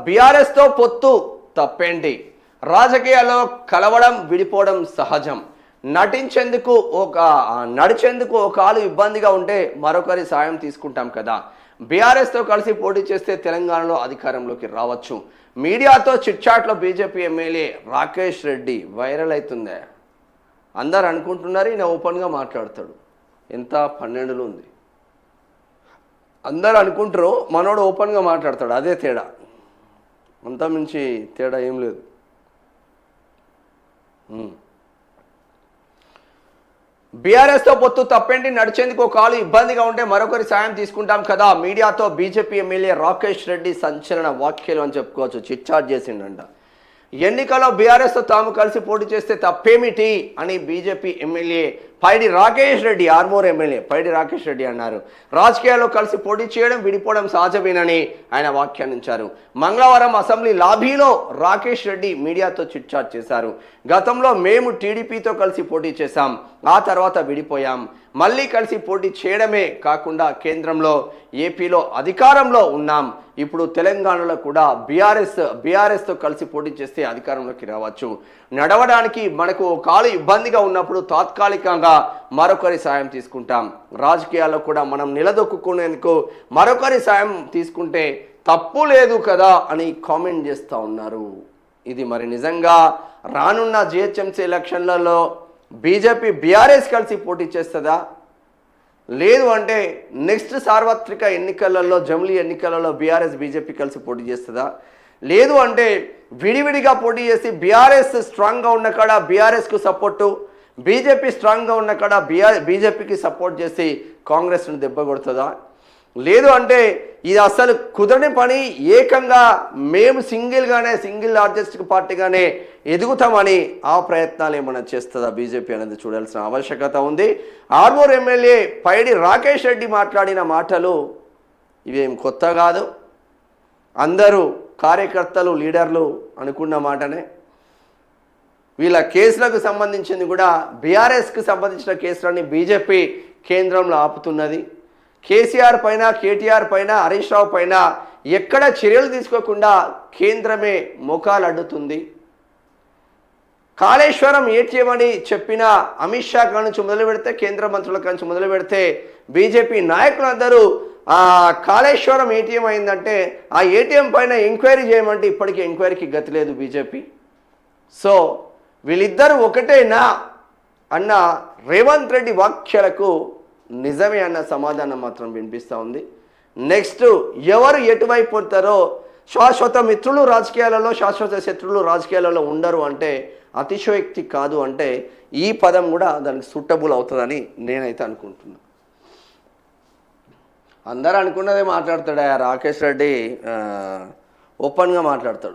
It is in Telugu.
బీఆర్ఎస్తో పొత్తు తప్పేంటి? రాజకీయాల్లో కలవడం విడిపోవడం సహజం. నటించేందుకు నడిచేందుకు ఒక కాలు ఇబ్బందిగా ఉంటే మరొకరి సాయం తీసుకుంటాం కదా. బీఆర్ఎస్తో కలిసి పోటీ చేస్తే తెలంగాణలో అధికారంలోకి రావచ్చు. మీడియాతో చిట్చాట్లో BJP MLA Rakesh Reddy viral అవుతుందే. అందరు అనుకుంటున్నారు ఈయన ఓపెన్గా మాట్లాడతాడు. ఎంత 12లో ఉంది. అందరు అనుకుంటారు మనోడు ఓపెన్గా మాట్లాడతాడు. అదే తేడా, అంతా మించి తేడా ఏం లేదు. బీఆర్ఎస్తో పొత్తు తప్పేంటి? నడిచేందుకు ఒక కాలు ఇబ్బందిగా ఉంటే మరొకరి సాయం తీసుకుంటాం కదా. మీడియాతో బీజేపీ ఎమ్మెల్యే రాకేష్ రెడ్డి సంచలన వ్యాఖ్యలు అని చెప్పుకోవచ్చు. చిట్చాట్ చేసిండంట. ఎన్నికల్లో బీఆర్ఎస్తో తాము కలిసి పోటీ చేస్తే తప్పేమిటి అని బీజేపీ ఎమ్మెల్యే పైడి రాకేష్ రెడ్డి, ఆర్మూర్ ఎమ్మెల్యే పైడి రాకేష్ రెడ్డి అన్నారు. రాజకీయాల్లో కలిసి పోటీ చేయడం విడిపోవడం సహజమేనని ఆయన వ్యాఖ్యానించారు. మంగళవారం అసెంబ్లీ లాబీలో రాకేష్ రెడ్డి మీడియాతో చిట్చాట్ చేశారు. గతంలో మేము టీడీపీతో కలిసి పోటీ చేశాం, ఆ తర్వాత విడిపోయాం. మళ్ళీ కలిసి పోటీ చేయడమే కాకుండా కేంద్రంలో ఏపీలో అధికారంలో ఉన్నాం. ఇప్పుడు తెలంగాణలో కూడా బీఆర్ఎస్తో కలిసి పోటీ చేస్తే అధికారంలోకి రావచ్చు. నడవడానికి మనకు కాలు ఇబ్బందిగా ఉన్నప్పుడు తాత్కాలికంగా మరొకరి సాయం తీసుకుంటాం. రాజకీయాల్లో కూడా మనం నిలదొక్కునేందుకు మరొకరి సాయం తీసుకుంటే తప్పు లేదు కదా అని కామెంట్ చేస్తూ ఉన్నారు. ఇది మరి నిజంగా రానున్న జిహెచ్ఎంసీ ఎలక్షన్లలో బీజేపీ బీఆర్ఎస్ కలిసి పోటీ చేస్తుందా? లేదు అంటే నెక్స్ట్ సార్వత్రిక ఎన్నికలలో, జమిలీ ఎన్నికలలో బీఆర్ఎస్ బీజేపీ కలిసి పోటీ చేస్తుందా? లేదు అంటే విడివిడిగా పోటీ చేసి బీఆర్ఎస్ స్ట్రాంగ్గా ఉన్న కాడ బీఆర్ఎస్కు సపోర్టు, బీజేపీ స్ట్రాంగ్గా ఉన్న కాడ బీజేపీకి సపోర్ట్ చేసి కాంగ్రెస్ను దెబ్బ కొడుతుందా? లేదు అంటే ఇది అసలు కుదరని పని, ఏకంగా మేము సింగిల్ లార్జెస్ట్ పార్టీగానే ఎదుగుతామని ఆ ప్రయత్నాలు ఏమైనా చేస్తుందా బీజేపీ అనేది చూడాల్సిన ఆవశ్యకత ఉంది. ఆర్మూర్ ఎమ్మెల్యే పైడి రాకేష్ రెడ్డి మాట్లాడిన మాటలు ఇవేం కొత్త కాదు. అందరూ కార్యకర్తలు, లీడర్లు అనుకున్న మాటనే. వీళ్ళ కేసులకు సంబంధించింది కూడా బీఆర్ఎస్కి సంబంధించిన కేసులన్నీ బీజేపీ కేంద్రంలో ఆపుతున్నది. కేసీఆర్ పైన, కేటీఆర్ పైన, హరీష్ రావు పైన ఎక్కడ చర్యలు తీసుకోకుండా కేంద్రమే మోకాలు అడ్డుతుంది. కాళేశ్వరం ఏటీఎమని చెప్పిన అమిత్ షా నుంచి మొదలు పెడితే, కేంద్ర మంత్రుల నుంచి మొదలు పెడితే బీజేపీ నాయకులందరూ కాళేశ్వరం ఏటీఎం అయిందంటే ఆ ఏటీఎం పైన ఎంక్వైరీ చేయమంటే ఇప్పటికీ ఎంక్వైరీకి గతి లేదు బీజేపీ. సో వీళ్ళిద్దరూ ఒకటేనా అన్న రేవంత్ రెడ్డి వ్యాఖ్యలకు నిజమే అన్న సమాధానం మాత్రం వినిపిస్తూ ఉంది. నెక్స్ట్ ఎవరు ఎటువైపు పోతారో, శాశ్వత మిత్రులు రాజకీయాలలో, శాశ్వత శత్రువులు రాజకీయాలలో ఉండరు అంటే అతిశయోక్తి కాదు. అంటే ఈ పదం కూడా దానికి సూటబుల్ అవుతుందని నేనైతే అనుకుంటున్నాను. అందరూ అనుకున్నదే మాట్లాడతాడు రాకేష్ రెడ్డి, ఓపెన్గా మాట్లాడతాడు.